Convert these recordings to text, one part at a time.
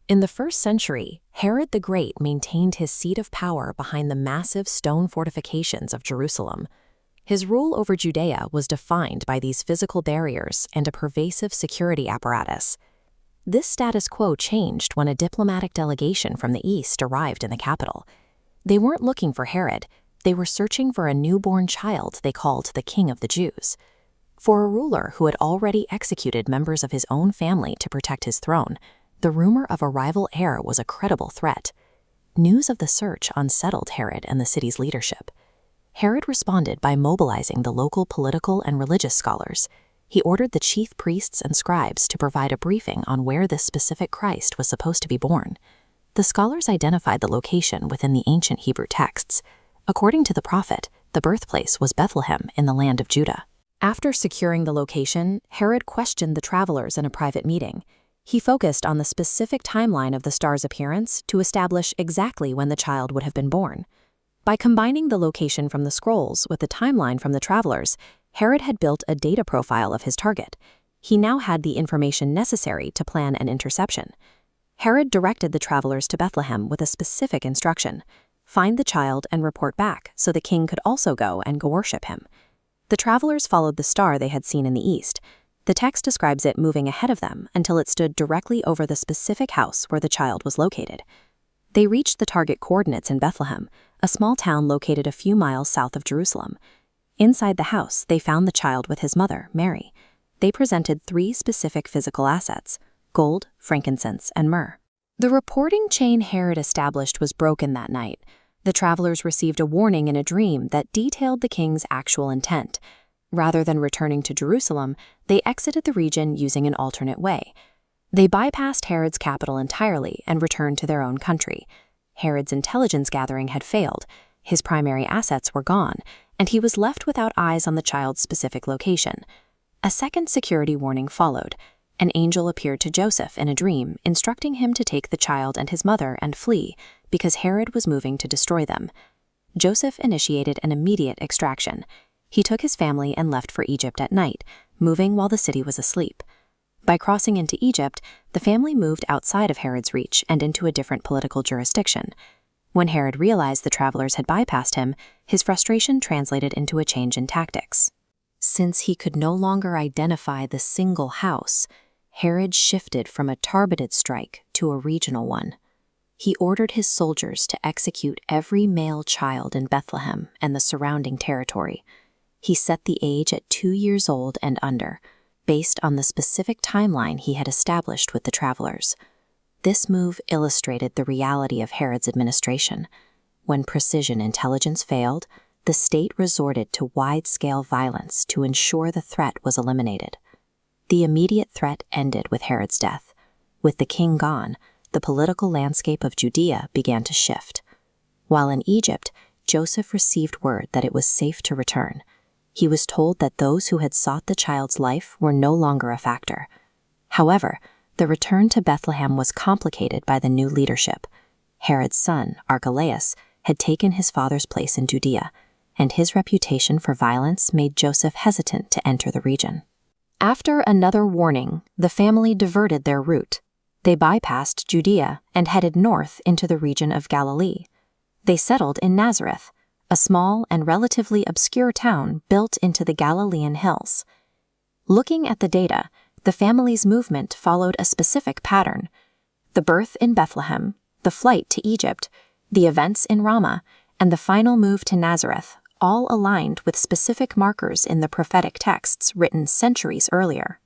In the 1st century, Herod the Great maintained his seat of power behind the massive stone fortifications of Jerusalem. His rule over Judea was defined by these physical barriers and a pervasive security apparatus. This status quo changed when a diplomatic delegation from the east arrived in the capital. They weren't looking for Herod, they were searching for a newborn child they called the King of the Jews. For a ruler who had already executed members of his own family to protect his throne, the rumor of a rival heir was a credible threat. News of the search unsettled Herod and the city's leadership. Herod responded by mobilizing the local political and religious scholars. He ordered the chief priests and scribes to provide a briefing on where this specific Christ was supposed to be born. The scholars identified the location within the ancient Hebrew texts. According to the prophet, the birthplace was Bethlehem in the land of Judah. After securing the location, Herod questioned the travelers in a private meeting. He focused on the specific timeline of the star's appearance to establish exactly when the child would have been born. By combining the location from the scrolls with the timeline from the travelers, Herod had built a data profile of his target. He now had the information necessary to plan an interception. Herod directed the travelers to Bethlehem with a specific instruction: find the child and report back so the king could also go and worship him. The travelers followed the star they had seen in the east. The text describes it moving ahead of them until it stood directly over the specific house where the child was located. They reached the target coordinates in Bethlehem, a small town located a few miles south of Jerusalem. Inside the house, they found the child with his mother, Mary. They presented 3 specific physical assets: gold, frankincense, and myrrh. The reporting chain Herod established was broken that night. The travelers received a warning in a dream that detailed the king's actual intent. Rather than returning to Jerusalem, they exited the region using an alternate way. They bypassed Herod's capital entirely and returned to their own country. Herod's intelligence gathering had failed, his primary assets were gone, and he was left without eyes on the child's specific location. A second security warning followed. An angel appeared to Joseph in a dream, instructing him to take the child and his mother and flee, because Herod was moving to destroy them. Joseph initiated an immediate extraction. He took his family and left for Egypt at night, moving while the city was asleep. By crossing into Egypt, the family moved outside of Herod's reach and into a different political jurisdiction. When Herod realized the travelers had bypassed him, his frustration translated into a change in tactics. Since he could no longer identify the single house, Herod shifted from a targeted strike to a regional one. He ordered his soldiers to execute every male child in Bethlehem and the surrounding territory. He set the age at 2 years old and under, based on the specific timeline he had established with the travelers. This move illustrated the reality of Herod's administration. When precision intelligence failed, the state resorted to wide-scale violence to ensure the threat was eliminated. The immediate threat ended with Herod's death. With the king gone, the political landscape of Judea began to shift. While in Egypt, Joseph received word that it was safe to return. He was told that those who had sought the child's life were no longer a factor. However, the return to Bethlehem was complicated by the new leadership. Herod's son, Archelaus, had taken his father's place in Judea, and his reputation for violence made Joseph hesitant to enter the region. After another warning, the family diverted their route. They bypassed Judea and headed north into the region of Galilee. They settled in Nazareth, a small and relatively obscure town built into the Galilean hills. Looking at the data, the family's movement followed a specific pattern. The birth in Bethlehem, the flight to Egypt, the events in Ramah, and the final move to Nazareth all aligned with specific markers in the prophetic texts written centuries earlier.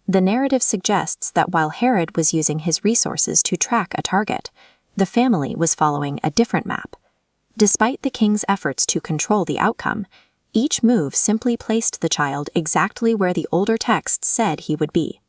The narrative suggests that while Herod was using his resources to track a target, the family was following a different map. Despite the king's efforts to control the outcome, each move simply placed the child exactly where the older texts said he would be.